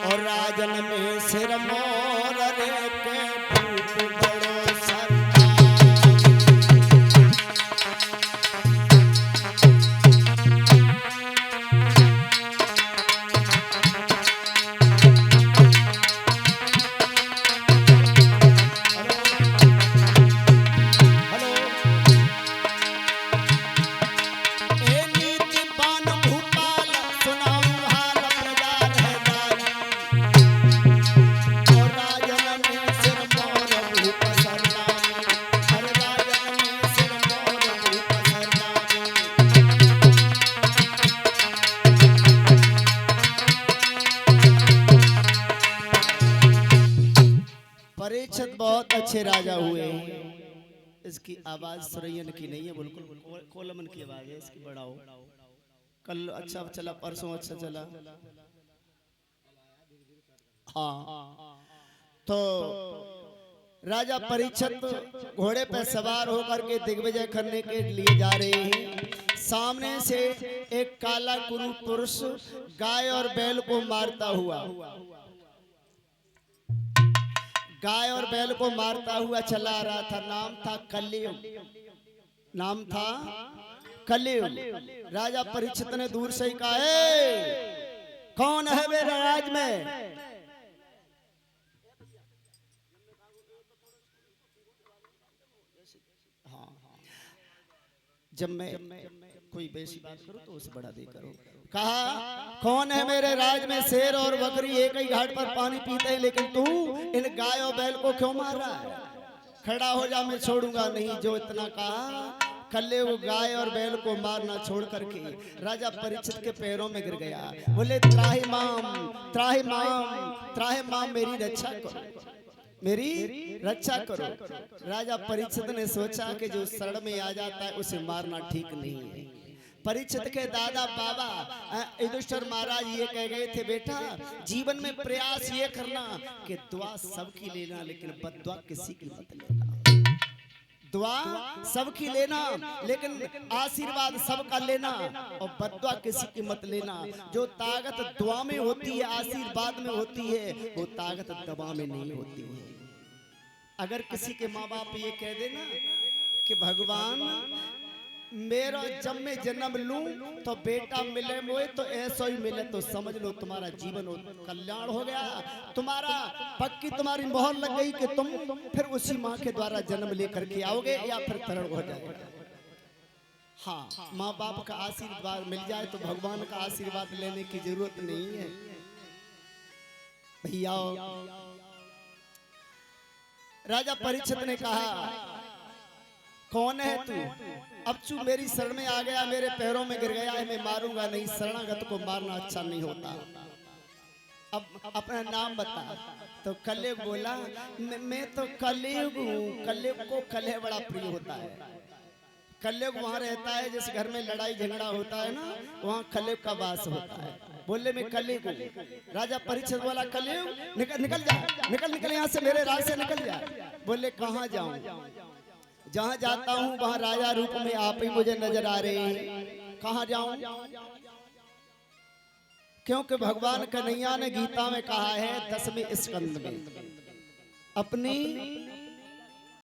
और राजन में सिर मोर रे के भूत बड़ो परीक्षित बहुत अच्छे राजा हुए। इसकी आवाज सुरैयन की नहीं है, बिल्कुल कोलमन की आवाज है इसकी। बढ़ाओ। कल अच्छा चला, परसों अच्छा चला। हाँ, तो राजा परीक्षित घोड़े पर सवार होकर के दिग्विजय करने के लिए जा रहे हैं। सामने से एक काला कुरूप पुरुष गाय और बैल को मारता हुआ चला आ रहा था। नाम था कलयुग। राजा परीक्षित ने दूर से ही कहा, कौन है मेरे राज में? हाँ, जब मैं कोई बेसी बात करूं तो उसे बढ़ा दे करो। कहा, कौन है मेरे राज में? शेर और बकरी एक ही घाट पर पानी पीते हैं, लेकिन तू इन गाय और बैल को क्यों मार रहा है? खड़ा हो जा, मैं छोड़ूंगा नहीं। जो इतना कहा, कल्ले वो गाय और बैल को मारना छोड़ करके राजा परीक्षित के पैरों में गिर गया। बोले, त्राहि माम, मेरी रक्षा करो। राजा परीक्षित ने सोचा कि जो शरण में आ जाता है उसे मारना ठीक नहीं है। परीक्षित के दादा बाबा युधिष्ठिर महाराज ये कह गए थे, बेटा जीवन में प्रयास ये करना कि दुआ सबकी लेना, लेकिन बद्दुआ किसी की मत लेना। दुआ सबकी लेना, लेकिन आशीर्वाद सबका लेना, और बद्दुआ किसी की मत लेना। जो ताकत दुआ में होती है, आशीर्वाद में होती है, वो ताकत दवा में नहीं होती है। अगर किसी के माँ बाप ये कह देना कि भगवान मेरा जब मैं जन्म लूं तो बेटा मिले मोए तो ऐसा ही मिले, तो समझ लो तुम्हारा जीवन कल्याण हो गया। पक्की तुम्हारी मोहर लग गई कि तुम फिर उसी माँ के द्वारा जन्म लेकर के आओगे या फिर तरण हो जाएगा। हाँ, माँ बाप का आशीर्वाद मिल जाए तो भगवान का आशीर्वाद लेने की जरूरत नहीं है भैया। राजा परीक्षित ने कहा, कौन है तू? अब तू मेरी शरण में आ गया, मेरे पैरों में गिर गया है, मैं मारूंगा नहीं। शरणागत को मारना अच्छा नहीं होता। अब अपना नाम बता। तो कलयुग बोला, मैं तो कलयुग हूँ। कलयुग को कलह बड़ा प्रिय होता है। कलयुग वहां रहता है जिस घर में लड़ाई झगड़ा होता है ना, वहां कलयुग का वास होता है। बोले, मैं कलयुग हूँ। राजा परीक्षित बोला, कलयुग निकल जा, निकल यहाँ से, मेरे राज से निकल जा। बोले, कहाँ जाऊं? जहां जाता हूं वहां राजा रूप में आप ही मुझे नजर आ रहे हैं। कहां जाऊं? क्योंकि भगवान कन्हैया ने गीता में कहा है 10वें स्कंद में, अपनी